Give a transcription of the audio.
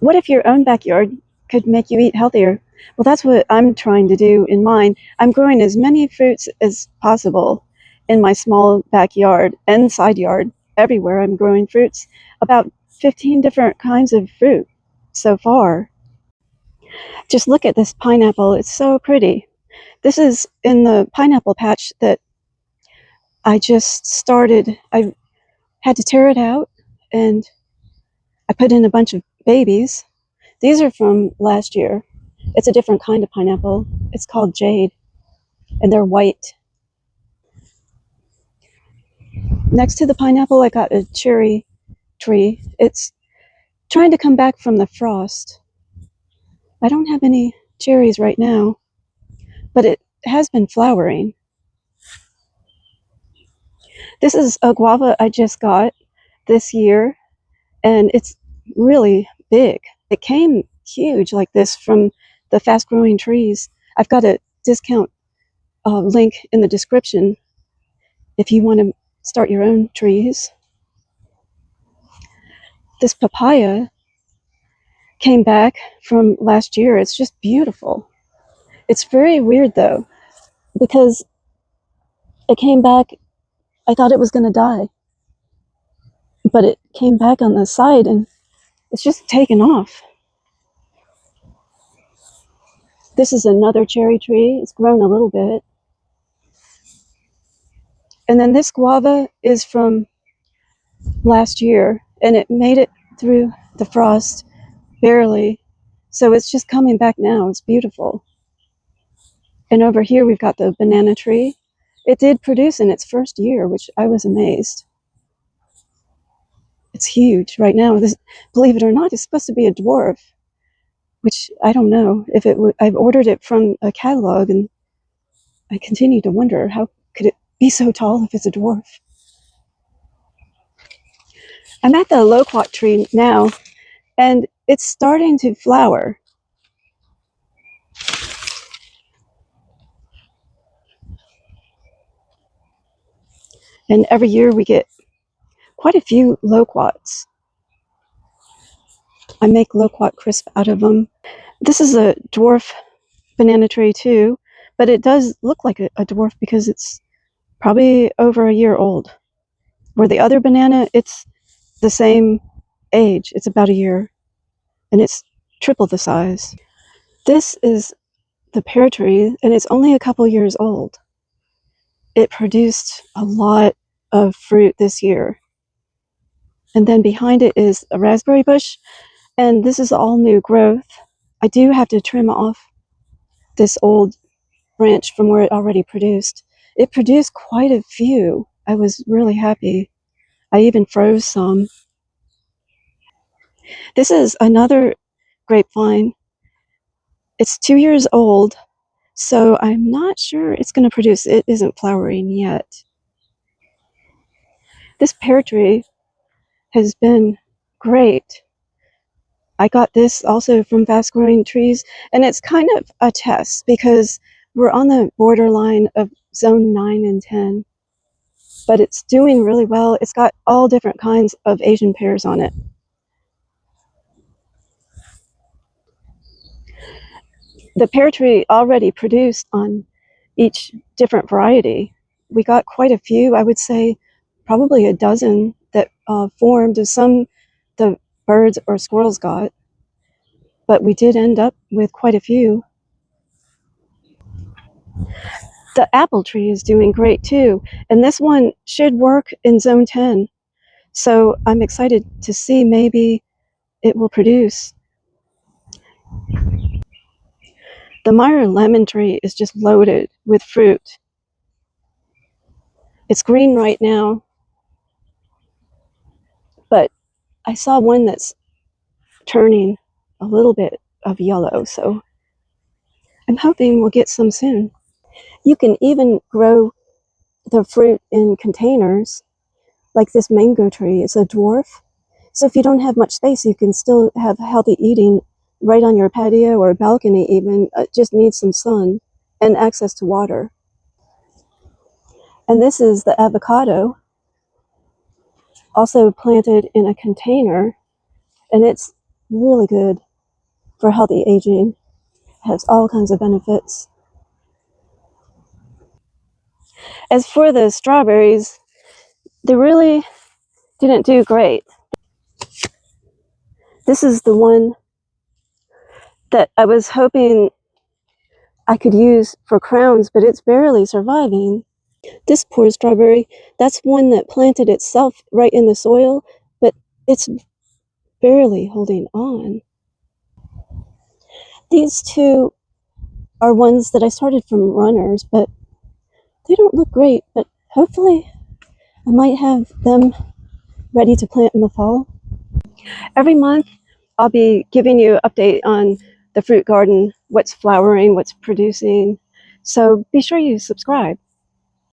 What if your own backyard could make you eat healthier? Well, that's what I'm trying to do in mine. I'm growing as many fruits as possible in my small backyard and side yard. Everywhere I'm growing fruits, about 15 different kinds of fruit so far. Just look at this pineapple. It's so pretty. This is in the pineapple patch that I just started. I had to tear it out and I put in a bunch of babies. These are from last year. It's a different kind of pineapple. It's called jade, and they're white. Next to the pineapple, I got a cherry tree. It's trying to come back from the frost. I don't have any cherries right now, but it has been flowering. This is a guava I just got this year, and it's really big. It came huge like this from the fast growing trees. I've got a discount link in the description if you want to start your own trees. This papaya came back from last year. It's just beautiful. It's very weird though, because it came back, I thought it was going to die, but it came back on the side and it's just taken off. This is another cherry tree. It's grown a little bit. And then this guava is from last year, and it made it through the frost barely. So it's just coming back now. It's beautiful. And over here we've got the banana tree. It did produce in its first year, which I was amazed. It's huge right now. This, believe it or not, is supposed to be a dwarf, which I don't know if it would. I've ordered it from a catalog, and I continue to wonder how could it be so tall if it's a dwarf. I'm at the loquat tree now, and it's starting to flower. And every year we get quite a few loquats. I make loquat crisp out of them. This is a dwarf banana tree too, but it does look like a dwarf because it's probably over a year old. Where the other banana, it's the same age. It's about a year, and it's triple the size. This is the pear tree, and it's only a couple years old. It produced a lot of fruit this year. And then behind it is a raspberry bush, and this is all new growth. I do have to trim off this old branch from where it already produced. It produced quite a few. I was really happy. I even froze some. This is another grapevine. It's 2 years old, so I'm not sure it's going to produce. It isn't flowering yet. This pear tree has been great. I got this also from Fast Growing Trees, and it's kind of a test because we're on the borderline of zone 9 and 10, but it's doing really well. It's got all different kinds of Asian pears on it. The pear tree already produced on each different variety. We got quite a few, I would say probably a dozen that formed. Some the birds or squirrels got, but we did end up with quite a few. The apple tree is doing great too, and this one should work in zone 10. So I'm excited to see maybe it will produce. The Meyer lemon tree is just loaded with fruit. It's green right now, but I saw one that's turning a little bit of yellow, so I'm hoping we'll get some soon. You can even grow the fruit in containers, like this mango tree. It's a dwarf, so if you don't have much space, you can still have healthy eating right on your patio or balcony even. It just needs some sun and access to water. And this is the avocado, also planted in a container, and it's really good for healthy aging. It has all kinds of benefits. As for the strawberries, they really didn't do great. This is the one that I was hoping I could use for crowns, but it's barely surviving. This poor strawberry, that's one that planted itself right in the soil, but it's barely holding on. These two are ones that I started from runners, but they don't look great, but hopefully I might have them ready to plant in the fall. Every month I'll be giving you an update on the fruit garden, what's flowering, what's producing. So be sure you subscribe.